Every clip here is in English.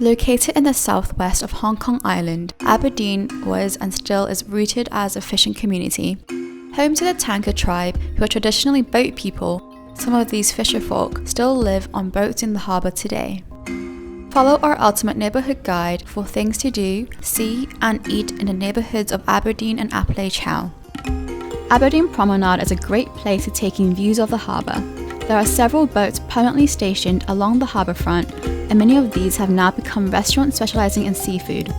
Located in the southwest of Hong Kong Island, Aberdeen was and still is rooted as a fishing community. Home to the tanker tribe, who are traditionally boat people, some of these fisher folk still live on boats in the harbour today. Follow our ultimate neighbourhood guide for things to do, see and eat in the neighbourhoods of Aberdeen and Lei Chau. Aberdeen Promenade is a great place to take in views of the harbour. There are several boats permanently stationed along the harbour front, and many of these have now become restaurants specialising in seafood.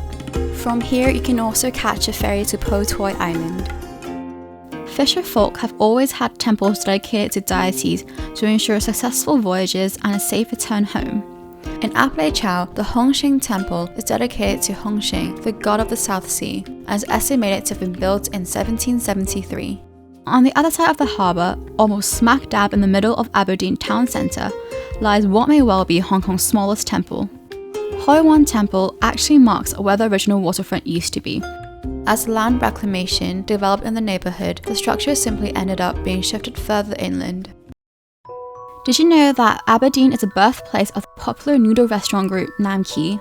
From here you can also catch a ferry to Po Toi Island. Fisher folk have always had temples dedicated to deities to ensure successful voyages and a safe return home. In Lei Chau, the Hong Shing Temple is dedicated to Hong Shing, the god of the South Sea, and is estimated to have been built in 1773. On the other side of the harbour, almost smack dab in the middle of Aberdeen town centre, lies what may well be Hong Kong's smallest temple. Hoi Wan Temple actually marks where the original waterfront used to be. As land reclamation developed in the neighbourhood, the structure simply ended up being shifted further inland. Did you know that Aberdeen is the birthplace of the popular noodle restaurant group Nam Ki?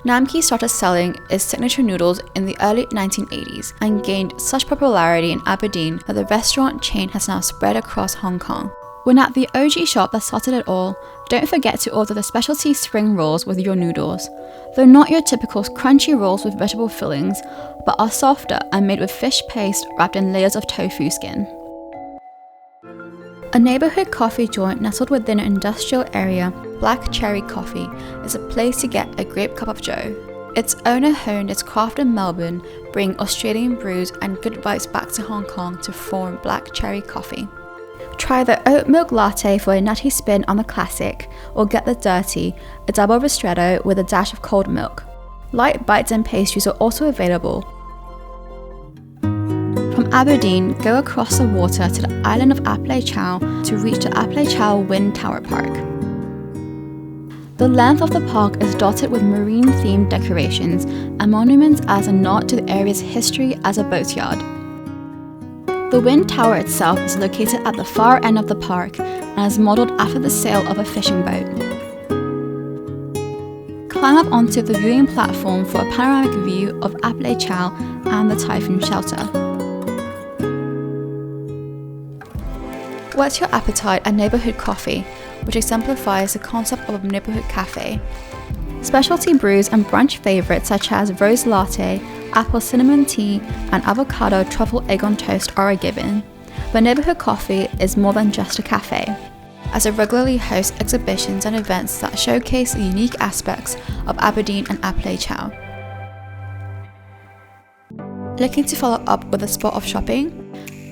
Nam Ki started selling its signature noodles in the early 1980s and gained such popularity in Aberdeen that the restaurant chain has now spread across Hong Kong. When at the OG shop that started it all, don't forget to order the specialty spring rolls with your noodles. They're not your typical crunchy rolls with vegetable fillings, but are softer and made with fish paste wrapped in layers of tofu skin. A neighbourhood coffee joint nestled within an industrial area, Black Cherry Coffee, is a place to get a great cup of joe. Its owner honed its craft in Melbourne, bringing Australian brews and good vibes back to Hong Kong to form Black Cherry Coffee. Try the oat milk latte for a nutty spin on the classic, or get the dirty, a double ristretto with a dash of cold milk. Light bites and pastries are also available. From Aberdeen, go across the water to the island of Lei Chau to reach the Lei Chau Wind Tower Park. The length of the park is dotted with marine-themed decorations and monuments as a nod to the area's history as a boatyard. The wind tower itself is located at the far end of the park and is modelled after the sail of a fishing boat. Climb up onto the viewing platform for a panoramic view of Lei Chau and the typhoon shelter. Whet your appetite at neighbourhood coffee, which exemplifies the concept of a neighbourhood cafe. Specialty brews and brunch favourites such as rose latte, apple cinnamon tea, and avocado truffle egg on toast are a given, but neighbourhood coffee is more than just a cafe, as it regularly hosts exhibitions and events that showcase the unique aspects of Aberdeen and Lei Chau. Looking to follow up with a spot of shopping?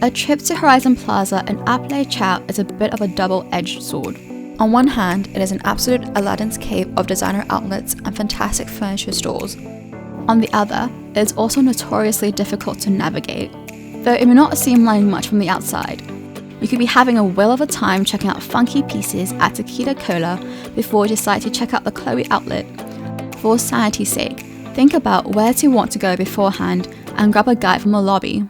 A trip to Horizon Plaza in Lei Chau is a bit of a double-edged sword. On one hand, it is an absolute Aladdin's cave of designer outlets and fantastic furniture stores. On the other, it is also notoriously difficult to navigate, though it may not seem like much from the outside. You could be having a whale of a time checking out funky pieces at Tequila Cola before you decide to check out the Chloe outlet. For sanity's sake, think about where to want to go beforehand and grab a guide from the lobby.